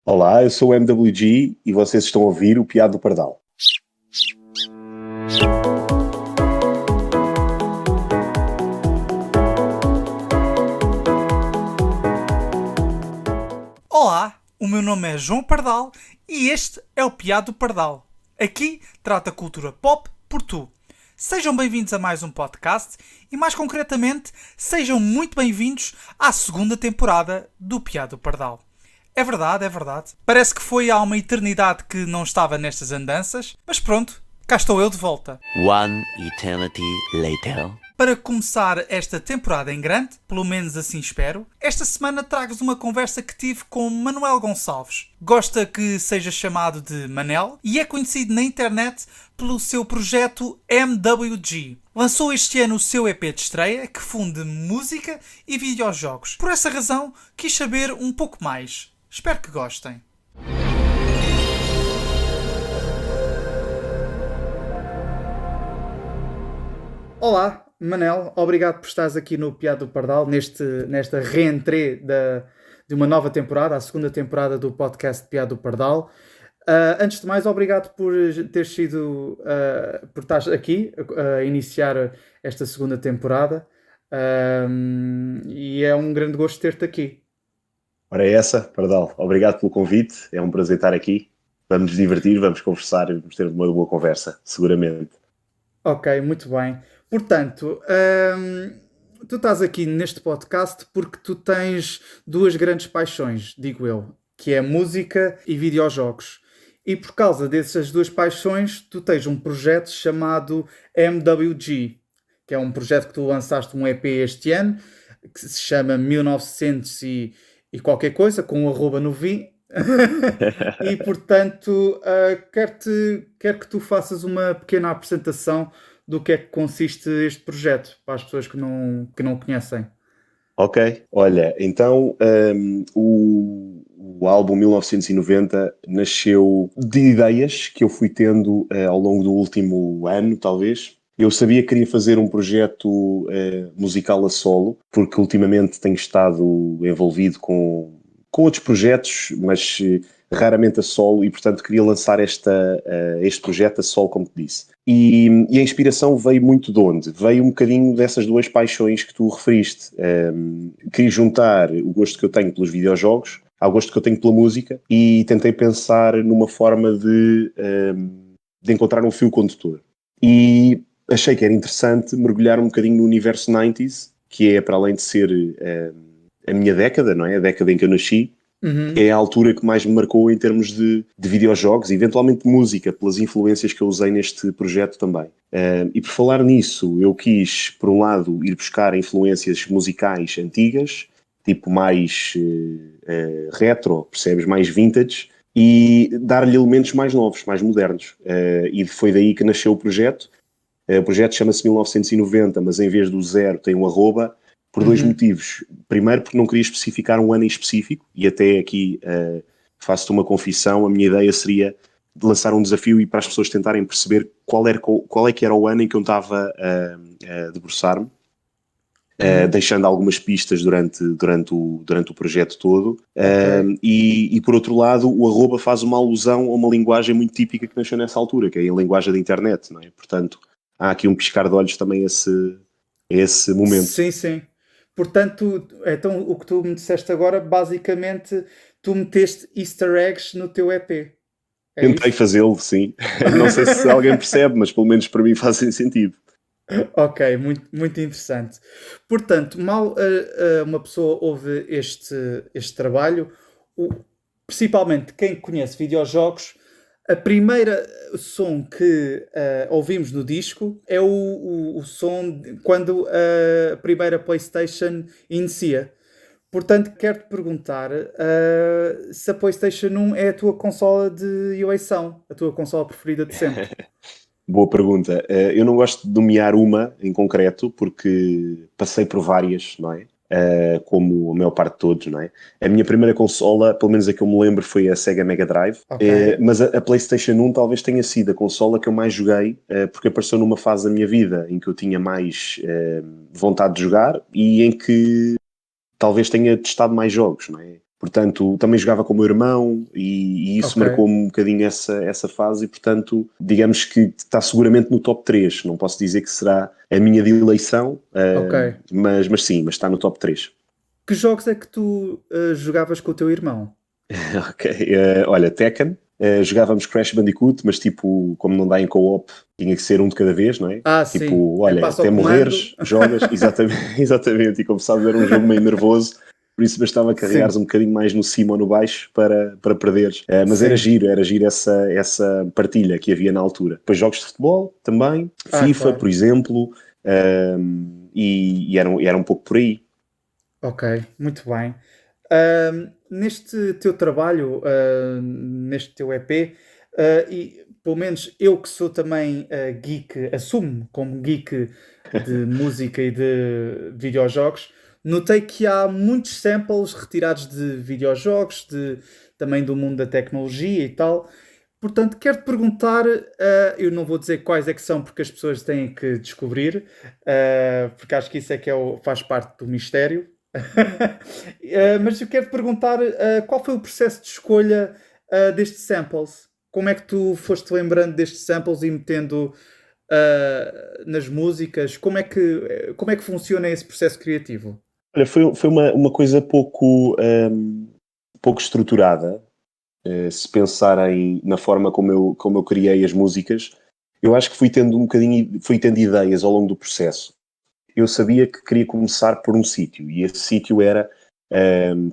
Olá, eu sou o MWG e vocês estão a ouvir o Piado do Pardal. Olá, o meu nome é João Pardal e este é o Piado do Pardal. Aqui trata cultura pop por tu. Sejam bem-vindos a mais um podcast e, mais concretamente, sejam muito bem-vindos à segunda temporada do Piado do Pardal. É verdade, é verdade. Parece que foi há uma eternidade que não estava nestas andanças, mas pronto, cá estou eu de volta. One eternity later. Para começar esta temporada em grande, pelo menos assim espero, esta semana trago-vos uma conversa que tive com Manuel Gonçalves. Gosta que seja chamado de Manel e é conhecido na internet pelo seu projeto MWG. Lançou este ano o seu EP de estreia, que funde música e videojogos. Por essa razão, quis saber um pouco mais. Espero que gostem. Olá, Manel, obrigado por estares aqui no Piado do Pardal, nesta reentrée de uma nova temporada, a segunda temporada do podcast Piado do Pardal. Antes de mais, obrigado por por estar aqui a iniciar esta segunda temporada. E é um grande gosto ter-te aqui. Ora é essa, Pardal. Obrigado pelo convite. É um prazer estar aqui. Vamos nos divertir, vamos conversar e vamos ter uma boa conversa, seguramente. Ok, muito bem. Portanto, tu estás aqui neste podcast porque tu tens duas grandes paixões, digo eu, que é música e videojogos. E por causa dessas duas paixões, tu tens um projeto chamado MWG, que é um projeto que tu lançaste um EP este ano, que se chama 1900 e qualquer coisa, com um arroba no fim. E portanto, quero que tu faças uma pequena apresentação do que é que consiste este projeto, para as pessoas que não conhecem. Ok, olha, então o álbum 1990 nasceu de ideias que eu fui tendo ao longo do último ano, talvez. Eu sabia que queria fazer um projeto musical a solo, porque ultimamente tenho estado envolvido com outros projetos, mas raramente a solo, e portanto queria lançar este projeto a solo, como te disse. E a inspiração veio muito de onde? Veio um bocadinho dessas duas paixões que tu referiste. Queria juntar o gosto que eu tenho pelos videojogos ao gosto que eu tenho pela música e tentei pensar numa forma de encontrar um fio condutor. E achei que era interessante mergulhar um bocadinho no universo 90s, que é, para além de ser a minha década, não é? A década em que eu nasci, é a altura que mais me marcou em termos de videojogos e eventualmente de música, pelas influências que eu usei neste projeto também. E por falar nisso, eu quis, por um lado, ir buscar influências musicais antigas, tipo mais retro, percebes? Mais vintage, e dar-lhe elementos mais novos, mais modernos. E foi daí que nasceu o projeto. O projeto chama-se 1990, mas em vez do zero tem um arroba, por dois motivos. Primeiro, porque não queria especificar um ano em específico, e até aqui faço-te uma confissão, a minha ideia seria de lançar um desafio e para as pessoas tentarem perceber qual é que era o ano em que eu estava a debruçar-me, deixando algumas pistas durante o projeto todo. Ok. E por outro lado, o arroba faz uma alusão a uma linguagem muito típica que nasceu nessa altura, que é a linguagem da internet, não é? Portanto, há aqui um piscar de olhos também a esse momento. Sim, sim. Portanto, então o que tu me disseste agora, basicamente, tu meteste easter eggs no teu EP. É Tentei isso? fazê-lo, sim. Não sei se alguém percebe, mas pelo menos para mim fazem sentido. Ok, muito, muito interessante. Portanto, mal uma pessoa ouve este trabalho, o- principalmente quem conhece videojogos, a primeira som que ouvimos no disco é o som quando a primeira PlayStation inicia. Portanto, quero-te perguntar se a PlayStation 1 é a tua consola de eleição, a tua consola preferida de sempre. Boa pergunta. Eu não gosto de nomear uma em concreto, porque passei por várias, não é? Como a maior parte de todos, não é? A minha primeira consola, pelo menos a que eu me lembro, foi a Sega Mega Drive. Ok. Mas a PlayStation 1 talvez tenha sido a consola que eu mais joguei, porque apareceu numa fase da minha vida em que eu tinha mais vontade de jogar e em que talvez tenha testado mais jogos, não é? Portanto, também jogava com o meu irmão e isso Ok, marcou-me um bocadinho essa fase e, portanto, digamos que está seguramente no top 3. Não posso dizer que será a minha de eleição, ok. mas sim, mas está no top 3. Que jogos é que tu jogavas com o teu irmão? Ok, olha, Tekken, jogávamos Crash Bandicoot, mas tipo, como não dá em co-op, tinha que ser um de cada vez, não é? Ah, sim. Tipo, É olha, passo ao até comando. morreres, jogas, exatamente, exatamente, e como sabes era um jogo meio nervoso, por isso bastava carregares Sim, um bocadinho mais no cima ou no baixo para perderes. Mas sim. era giro essa partilha que havia na altura. Depois jogos de futebol também, Ah, FIFA, claro. por exemplo, e era um pouco por aí. Ok, muito bem. Neste teu trabalho, neste teu EP, e pelo menos eu que sou também geek, assumo como geek de música e de videojogos, notei que há muitos samples retirados de videojogos, também do mundo da tecnologia e tal. Portanto, quero-te perguntar, eu não vou dizer quais é que são, porque as pessoas têm que descobrir, porque acho que isso é que faz parte do mistério. Mas eu quero te perguntar qual foi o processo de escolha destes samples? Como é que tu foste lembrando destes samples e metendo nas músicas? Como é que funciona esse processo criativo? Olha, foi uma coisa pouco estruturada. Se pensarem na forma como eu criei as músicas, eu acho que fui tendo ideias ao longo do processo. Eu sabia que queria começar por um sítio, e esse sítio era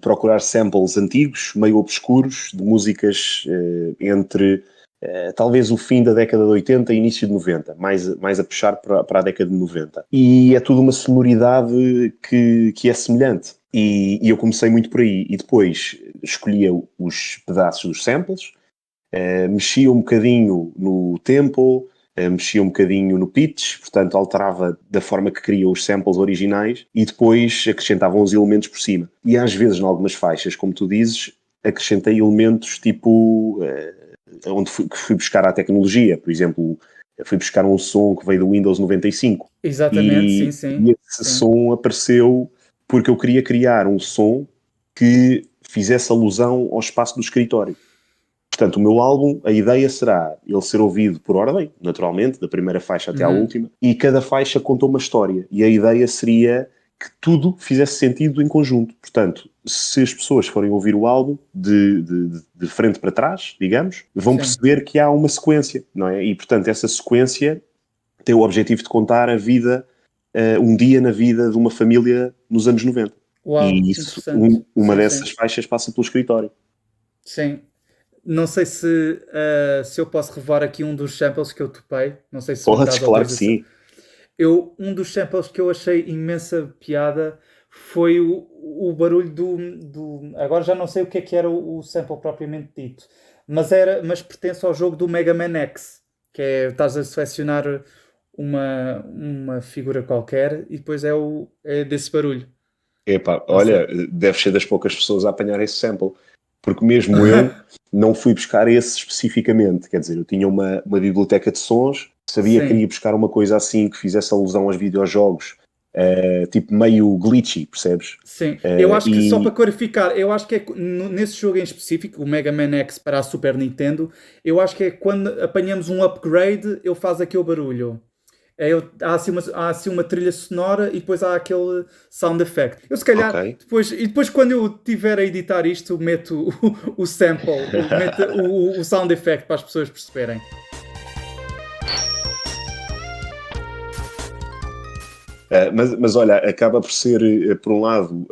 procurar samples antigos, meio obscuros, de músicas entre talvez o fim da década de 80 e início de 90, mais a puxar para a década de 90. E é tudo uma sonoridade que é semelhante. E eu comecei muito por aí. E depois escolhia os pedaços dos samples, mexia um bocadinho no tempo, mexia um bocadinho no pitch, portanto alterava da forma que queria os samples originais e depois acrescentava uns elementos por cima. E às vezes, em algumas faixas, como tu dizes, acrescentei elementos tipo que fui buscar à tecnologia. Por exemplo, fui buscar um som que veio do Windows 95 Exatamente, sim, e sim, esse sim. som apareceu porque eu queria criar um som que fizesse alusão ao espaço do escritório. Portanto, o meu álbum, a ideia será ele ser ouvido por ordem, naturalmente, da primeira faixa até à Uhum. última, e cada faixa contou uma história. E a ideia seria que tudo fizesse sentido em conjunto. Portanto, se as pessoas forem ouvir o álbum de frente para trás, digamos, vão Sim. perceber que há uma sequência, não é? E, portanto, essa sequência tem o objetivo de contar a vida, um dia na vida de uma família nos anos 90. Uau, E isso, interessante. uma Sim, sim. dessas faixas passa pelo escritório. Sim. Não sei se eu posso revelar aqui um dos samples que eu topei. Não sei se me Podes, dás claro que autorização. sim. Um dos samples que eu achei imensa piada foi o barulho Agora já não sei o que era o sample propriamente dito, mas pertence ao jogo do Mega Man X, que é, estás a selecionar uma figura qualquer e depois é desse barulho. Epá, Não sei. olha, deve ser das poucas pessoas a apanhar esse sample, porque mesmo eu não fui buscar esse especificamente, quer dizer, eu tinha uma biblioteca de sons, sabia que Sim. queria buscar uma coisa assim que fizesse alusão aos videojogos, tipo meio glitchy, percebes? Sim, eu acho que só para E clarificar, eu acho que nesse jogo em específico, o Mega Man X para a Super Nintendo, eu acho que é quando apanhamos um upgrade, ele faz aquele barulho. Há assim uma trilha sonora e depois há aquele sound effect. Eu se ok. calhar, depois quando eu tiver a editar isto, meto o sample, meto o sound effect para as pessoas perceberem. Mas olha, acaba por ser, por um lado,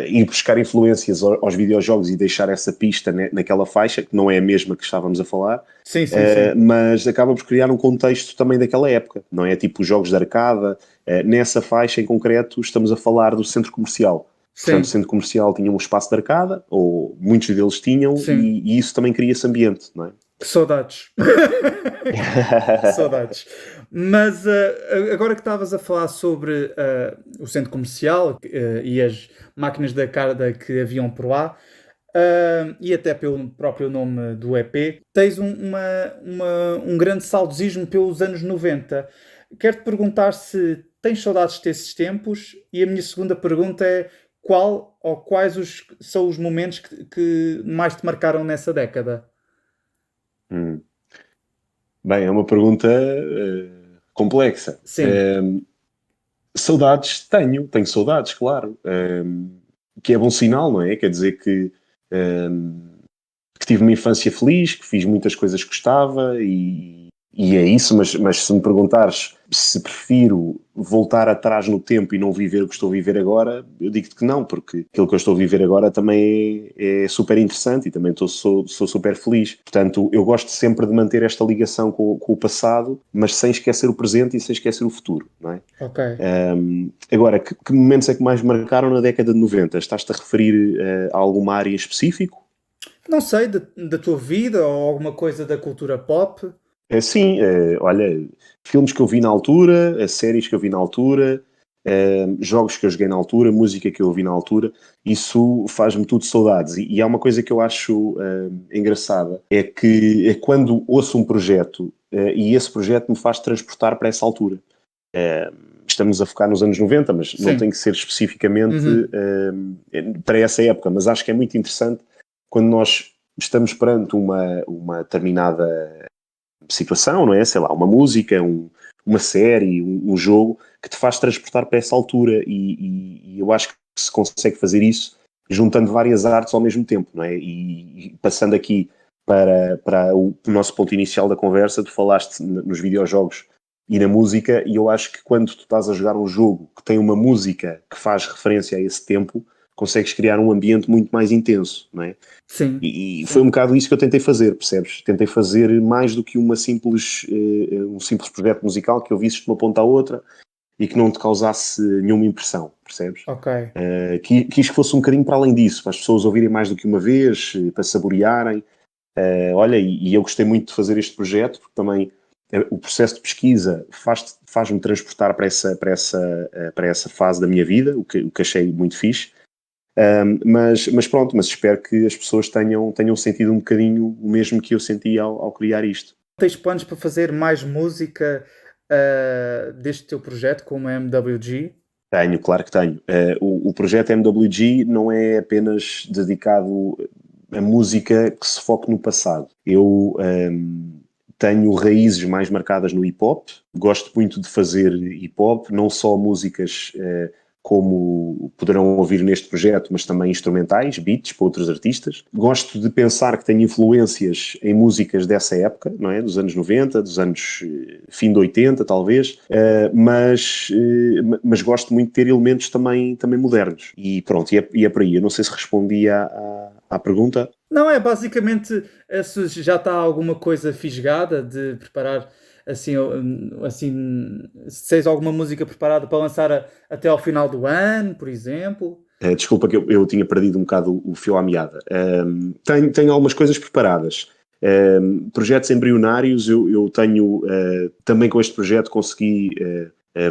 ir buscar influências aos videojogos e deixar essa pista naquela faixa, que não é a mesma que estávamos a falar, Sim, sim, sim. mas acaba por criar um contexto também daquela época, não é? Tipo jogos de arcada, nessa faixa em concreto estamos a falar do centro comercial. Portanto, o Sim, centro comercial tinha um espaço de arcada, ou muitos deles tinham, sim. e isso também cria esse ambiente, não é? Que saudades. Que saudades. Mas agora que estavas a falar sobre o centro comercial e as máquinas da carga que haviam por lá, e até pelo próprio nome do EP, tens um grande saudosismo pelos anos 90. Quero-te perguntar se tens saudades desses tempos, e a minha segunda pergunta é qual ou quais são os momentos que mais te marcaram nessa década? Hum. Bem, é uma pergunta complexa. Sim, Saudades tenho saudades, claro. Que é bom sinal, não é? Quer dizer que tive uma infância feliz, que fiz muitas coisas que gostava e é isso, mas se me perguntares se prefiro voltar atrás no tempo e não viver o que estou a viver agora, eu digo-te que não, porque aquilo que eu estou a viver agora também é super interessante e também sou super feliz. Portanto, eu gosto sempre de manter esta ligação com o passado, mas sem esquecer o presente e sem esquecer o futuro, não é? ok. Agora, que momentos é que mais marcaram na década de 90? Estás-te a referir a alguma área em específico? Não sei, da tua vida ou alguma coisa da cultura pop? Sim, olha, filmes que eu vi na altura, séries que eu vi na altura, jogos que eu joguei na altura, música que eu ouvi na altura, isso faz-me tudo saudades. E há uma coisa que eu acho engraçada, é que é quando ouço um projeto e esse projeto me faz transportar para essa altura. Estamos a focar nos anos 90, mas não tem Sim. que ser especificamente Uhum. para essa época. Mas acho que é muito interessante quando nós estamos perante uma determinada situação, não é? Sei lá, uma música, uma série, um jogo que te faz transportar para essa altura e eu acho que se consegue fazer isso juntando várias artes ao mesmo tempo, não é? E passando aqui para o nosso ponto inicial da conversa, tu falaste nos videojogos e na música, e eu acho que quando tu estás a jogar um jogo que tem uma música que faz referência a esse tempo, consegues criar um ambiente muito mais intenso, não é? Sim, E foi um sim. bocado isso que eu tentei fazer, percebes? Tentei fazer mais do que um simples projeto musical que eu visse de uma ponta à outra e que não te causasse nenhuma impressão, percebes? Ok. Quis que fosse um bocadinho para além disso, para as pessoas ouvirem mais do que uma vez, para saborearem. Olha, e eu gostei muito de fazer este projeto, porque também o processo de pesquisa faz-me transportar para essa fase da minha vida, o que achei muito fixe. Mas pronto, mas espero que as pessoas tenham sentido um bocadinho o mesmo que eu senti ao criar isto. Tens planos para fazer mais música deste teu projeto como a MWG? Tenho, claro que tenho. O projeto MWG não é apenas dedicado a música que se foque no passado. Eu tenho raízes mais marcadas no hip hop, gosto muito de fazer hip hop, não só músicas como poderão ouvir neste projeto, mas também instrumentais, beats para outros artistas. Gosto de pensar que tenho influências em músicas dessa época, não é? Dos anos 90, dos anos fim de 80, talvez, mas gosto muito de ter elementos também modernos. E pronto, e é por aí. Eu não sei se respondi à pergunta. Não, é basicamente se já está alguma coisa fisgada de preparar assim, se tens alguma música preparada para lançar até ao final do ano, por exemplo. Desculpa que eu tinha perdido um bocado o fio à meada. Tenho algumas coisas preparadas. Projetos embrionários, eu tenho, também com este projeto consegui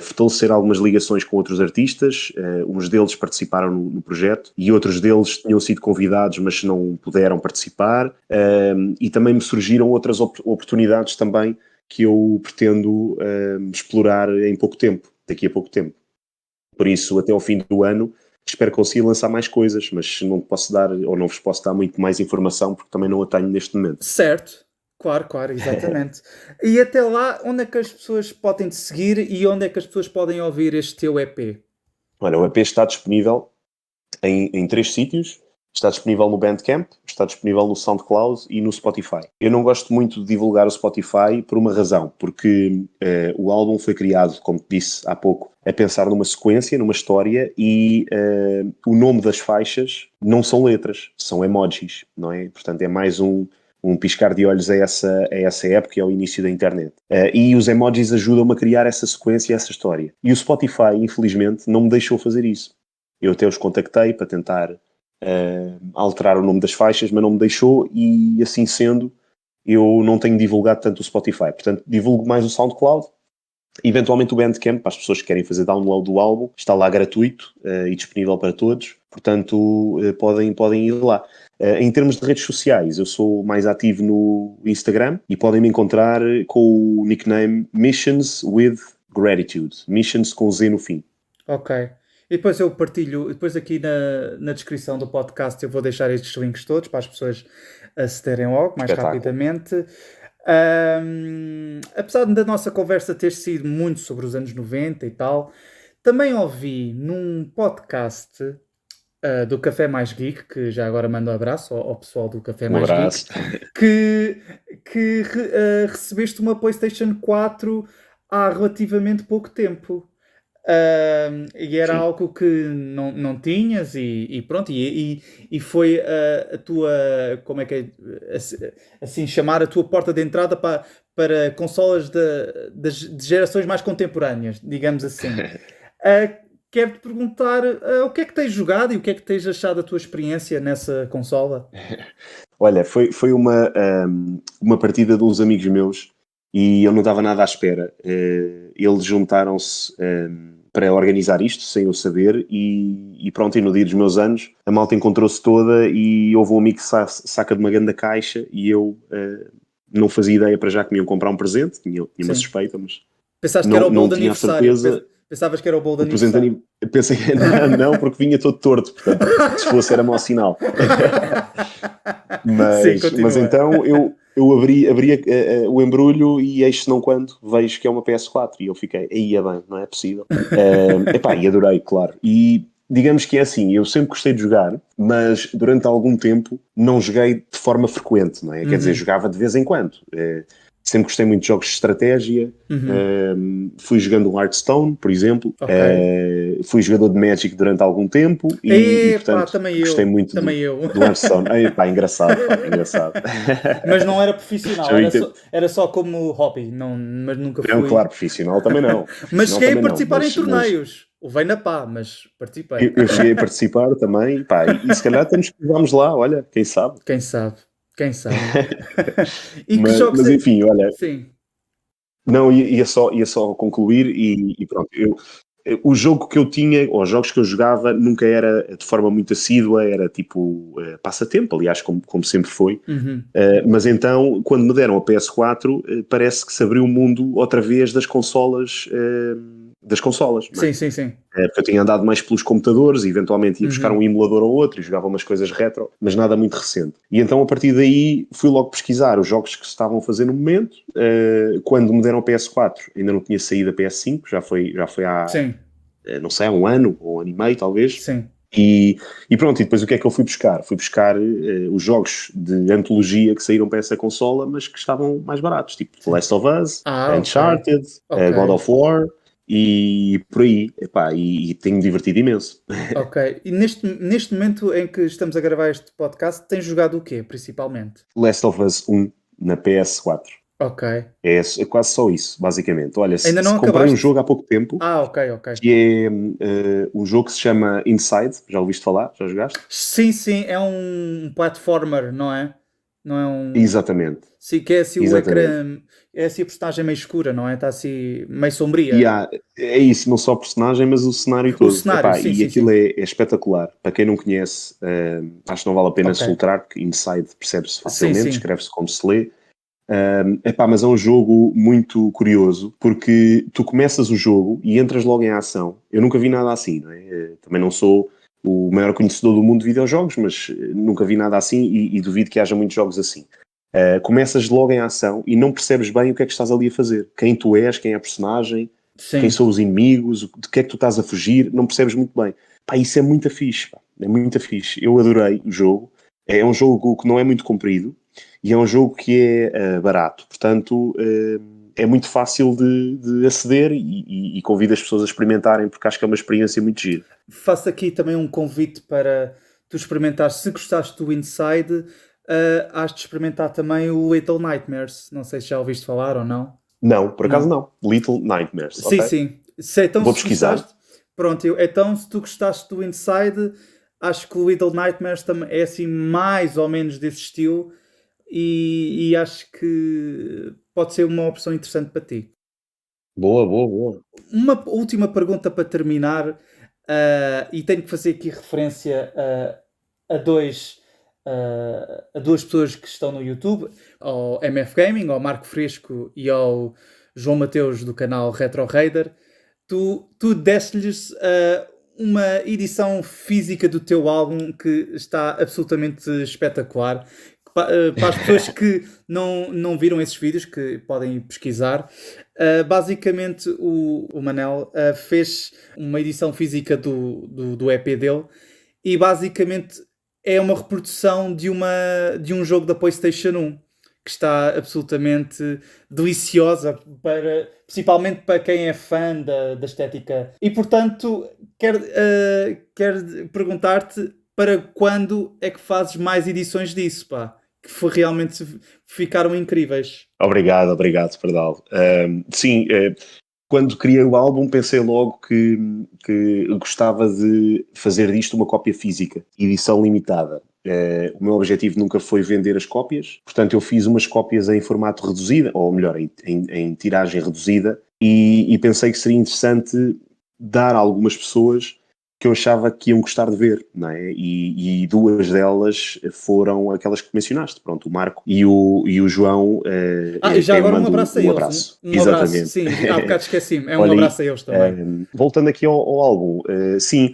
fortalecer algumas ligações com outros artistas. Uns deles participaram no projeto e outros deles tinham sido convidados, mas não puderam participar. E também me surgiram outras oportunidades também que eu pretendo explorar em pouco tempo, daqui a pouco tempo. Por isso, até ao fim do ano, espero conseguir lançar mais coisas, mas não posso dar, ou não vos posso dar muito mais informação, porque também não a tenho neste momento. Certo, claro, claro, exatamente. E até lá, onde é que as pessoas podem te seguir e onde é que as pessoas podem ouvir este teu EP? Olha, o EP está disponível em 3 sítios. Está disponível no Bandcamp, está disponível no SoundCloud e no Spotify. Eu não gosto muito de divulgar o Spotify por uma razão, porque o álbum foi criado, como te disse há pouco, a pensar numa sequência, numa história e o nome das faixas não são letras, são emojis, não é? Portanto, é mais um piscar de olhos a essa época e ao início da internet. E os emojis ajudam-me a criar essa sequência e essa história. E o Spotify, infelizmente, não me deixou fazer isso. Eu até os contactei para tentar alterar o nome das faixas, mas não me deixou e assim sendo, eu não tenho divulgado tanto o Spotify. Portanto, divulgo mais o SoundCloud, eventualmente o Bandcamp, para as pessoas que querem fazer download do álbum, está lá gratuito e disponível para todos, portanto podem ir lá. Em termos de redes sociais, eu sou mais ativo no Instagram e podem me encontrar com o nickname Missions with Gratitude, Missions com Z no fim. Ok. E depois eu partilho, depois aqui na descrição do podcast eu vou deixar estes links todos para as pessoas acederem logo, mais Espetáculo. rapidamente. Apesar da nossa conversa ter sido muito sobre os anos 90 e tal, também ouvi num podcast do Café Mais Geek, que já agora mando um abraço ao pessoal do Café Um Mais abraço. Geek, que recebeste uma PlayStation 4 há relativamente pouco tempo. E era Sim. algo que não tinhas e pronto, e foi a tua, como é que é, assim chamar, a tua porta de entrada para consolas de gerações mais contemporâneas, digamos assim. Quero-te perguntar o que é que tens jogado e o que é que tens achado da tua experiência nessa consola? Olha, foi uma partida de uns amigos meus e eu não estava nada à espera. Eles juntaram-se para organizar isto, sem eu saber, e pronto, e no dia dos meus anos, a malta encontrou-se toda e houve um amigo que saca de uma grande caixa e eu não fazia ideia para já que me iam comprar um presente, tinha uma Sim. suspeita, mas Pensaste que era o bolo não de tinha a aniversário? certeza. Pensavas que era o bolo de O presente aniversário? pensei que não, porque vinha todo torto, portanto, se fosse era mau sinal. Sim, Mas continua. então eu abri o embrulho e eis não quando vejo que é uma PS4 e eu fiquei, aí é bem, não é possível. Epá, e adorei, claro. E digamos que é assim, eu sempre gostei de jogar, mas durante algum tempo não joguei de forma frequente, não é? Quer dizer, jogava de vez em quando. Sempre gostei muito de jogos de estratégia. Fui jogando um Hearthstone, por exemplo. Ok. Fui jogador de Magic durante algum tempo e Epá, portanto, gostei muito também eu. do Hearthstone. Pá, engraçado, pá, engraçado. Mas não era profissional, Já vi que era só como hobby, não, mas nunca não, fui. claro, profissional também não. Mas Profissional cheguei a também não, participar em mas torneios. Levei na pá, mas participei. eu cheguei a participar também, pá, e se calhar temos que vamos lá, olha, quem sabe. Quem sabe? Quem sabe? E que jogos Mas é... enfim, olha, Sim. não, ia só concluir e pronto. O jogo que eu tinha, ou os jogos que eu jogava, nunca era de forma muito assídua, era tipo passatempo, aliás, como sempre foi. Mas então, quando me deram a PS4, parece que se abriu o mundo outra vez das consolas, não é? Sim, sim, sim. Porque eu tinha andado mais pelos computadores e eventualmente ia buscar um emulador ou outro e jogava umas coisas retro, mas nada muito recente. E então a partir daí fui logo pesquisar os jogos que se estavam a fazer no momento. Quando me deram a PS4 ainda não tinha saído a PS5, já foi há, Sim, não sei, há um ano ou um ano e meio talvez. sim. E pronto, e depois o que é que eu fui buscar? Fui buscar os jogos de antologia que saíram para essa consola, mas que estavam mais baratos, tipo The Last of Us, Ah, ok. Uncharted, Ok. God of War e por aí. Epá, e tenho-me divertido imenso. Ok. E neste momento em que estamos a gravar este podcast, tens jogado o quê, principalmente? Last of Us 1 na PS4. Ok. É quase só isso, basicamente. Olha, Ainda se não comprei um acabaste? jogo há pouco tempo, Ah, ok, ok. que é um jogo que se chama Inside, já ouviste falar? Já jogaste? Sim, sim, é um platformer, não é? Não é um. Exatamente, Sim, que é assim o exatamente. ecrã. É assim a personagem meio escura, não é? Está assim meio sombria. É isso, não só o personagem, mas o cenário O todo. cenário, Epá, sim, e sim, aquilo sim. é espetacular. Para quem não conhece, acho que não vale a pena Ok. soltar, porque Inside percebe-se Sim, facilmente, sim. escreve-se como se lê. Epá, mas é um jogo muito curioso, porque tu começas o jogo e entras logo em ação. Eu nunca vi nada assim, não é? Também não sou o maior conhecedor do mundo de videojogos, mas nunca vi nada assim e duvido que haja muitos jogos assim. Começas logo em ação e não percebes bem o que é que estás ali a fazer. Quem tu és, quem é a personagem, quem Sim. são os inimigos, de que é que tu estás a fugir, não percebes muito bem. Pá, isso é muito fixe, pá. É muito fixe. Eu adorei o jogo. É um jogo que não é muito comprido e é um jogo que é barato. Portanto, é muito fácil de aceder e convido as pessoas a experimentarem porque acho que é uma experiência muito gira. Faço aqui também um convite para tu experimentar. Se gostaste do Inside, has de experimentar também o Little Nightmares. Não sei se já ouviste falar ou não. Não, por acaso Não. não. Little Nightmares, Sim, ok? sim. Então, Vou se pesquisar. gostaste, pronto, então se tu gostaste do Inside, acho que o Little Nightmares também é assim mais ou menos desse estilo e acho que pode ser uma opção interessante para ti. Boa, boa, boa. Uma última pergunta para terminar, e tenho que fazer aqui referência a duas pessoas que estão no YouTube, ao MF Gaming, ao Marco Fresco e ao João Mateus do canal Retro Raider. Tu deste-lhes uma edição física do teu álbum que está absolutamente espetacular. Para as pessoas que não viram esses vídeos, que podem pesquisar, basicamente o Manel fez uma edição física do EP dele e basicamente é uma reprodução de um jogo da PlayStation 1 que está absolutamente deliciosa, principalmente para quem é fã da estética. E portanto, quero perguntar-te para quando é que fazes mais edições disso, pá? Que realmente ficaram incríveis. Obrigado, Pardal. Sim, quando criei o álbum pensei logo que gostava de fazer disto uma cópia física, edição limitada. O meu objetivo nunca foi vender as cópias, portanto eu fiz umas cópias em formato reduzido, ou melhor, em tiragem reduzida, e pensei que seria interessante dar a algumas pessoas que eu achava que iam gostar de ver, não é? E duas delas foram aquelas que mencionaste, pronto, o Marco e o João. E já agora um abraço a eles. Abraço. Exatamente. Abraço, sim, há bocado esqueci-me. Um abraço a eles também. Voltando aqui ao álbum, sim,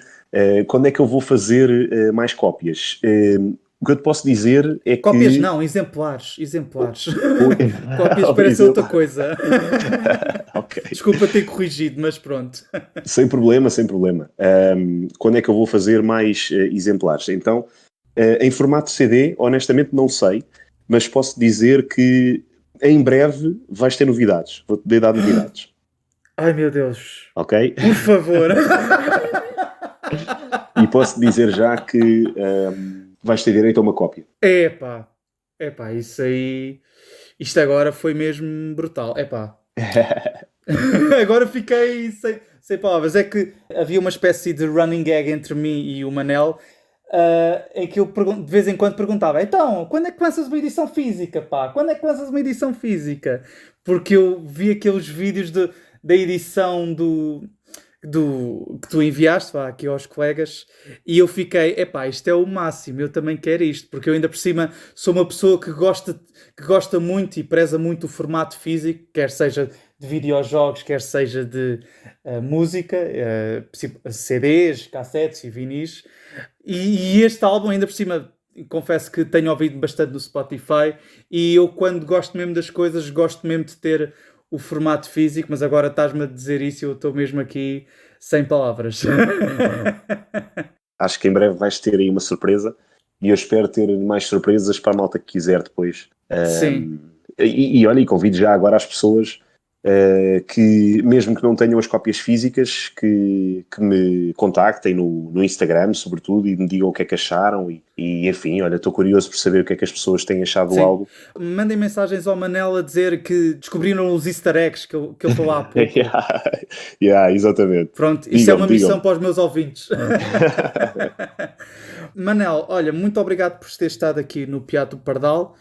quando é que eu vou fazer mais cópias? O que eu te posso dizer é que... Cópias não, exemplares. Cópias parece outra coisa. Okay. Desculpa ter corrigido, mas pronto. Sem problema. Quando é que eu vou fazer mais exemplares? Então, em formato CD, honestamente não sei, mas posso dizer que em breve vais ter novidades. Vou-te dar novidades. Ai, meu Deus. Ok? Por favor. E posso dizer já que... vais ter direito a uma cópia. Epá, isso aí... Isto agora foi mesmo brutal. Agora fiquei sem palavras. É que havia uma espécie de running gag entre mim e o Manel, em que eu de vez em quando perguntava: então, quando é que lanças uma edição física, pá? Quando é que lanças uma edição física? Porque eu vi aqueles vídeos da edição que tu enviaste aqui aos colegas e eu fiquei, isto é o máximo, eu também quero isto, porque eu ainda por cima sou uma pessoa que gosta muito e preza muito o formato físico, quer seja de videojogos, quer seja de música, CDs, cassetes e vinis, e este álbum ainda por cima, confesso que tenho ouvido bastante no Spotify e eu quando gosto mesmo das coisas, gosto mesmo de ter o formato físico, mas agora estás-me a dizer isso e eu estou mesmo aqui sem palavras. Acho que em breve vais ter aí uma surpresa e eu espero ter mais surpresas para a malta que quiser depois. Sim. E olha, e convido já agora as pessoas que, mesmo que não tenham as cópias físicas, que me contactem no Instagram, sobretudo, e me digam o que é que acharam e enfim, olha, estou curioso por saber o que é que as pessoas têm achado do álbum. Mandem mensagens ao Manel a dizer que descobriram os easter eggs que ele falou há pouco. Exatamente. Pronto, isso é uma missão para os meus ouvintes. Manel, olha, muito obrigado por ter estado aqui no Piado do Pardal.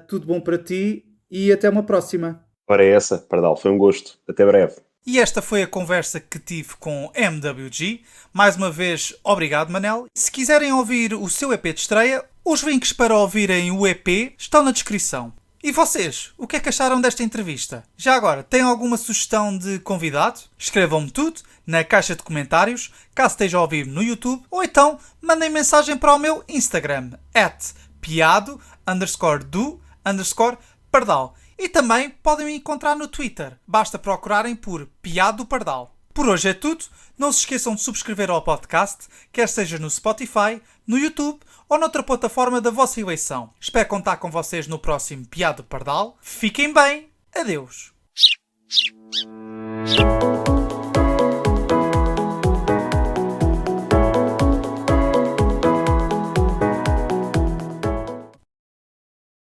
Tudo bom para ti e até uma próxima. Ora é essa, Pardal, foi um gosto. Até breve. E esta foi a conversa que tive com MWG. Mais uma vez, obrigado, Manel. Se quiserem ouvir o seu EP de estreia, os links para ouvirem o EP estão na descrição. E vocês, o que é que acharam desta entrevista? Já agora, têm alguma sugestão de convidado? Escrevam-me tudo na caixa de comentários, caso esteja a ouvir no YouTube, ou então mandem mensagem para o meu Instagram, @piado_do_pardal. E também podem me encontrar no Twitter. Basta procurarem por Piado do Pardal. Por hoje é tudo. Não se esqueçam de subscrever ao podcast, quer seja no Spotify, no YouTube ou noutra plataforma da vossa eleição. Espero contar com vocês no próximo Piado do Pardal. Fiquem bem. Adeus.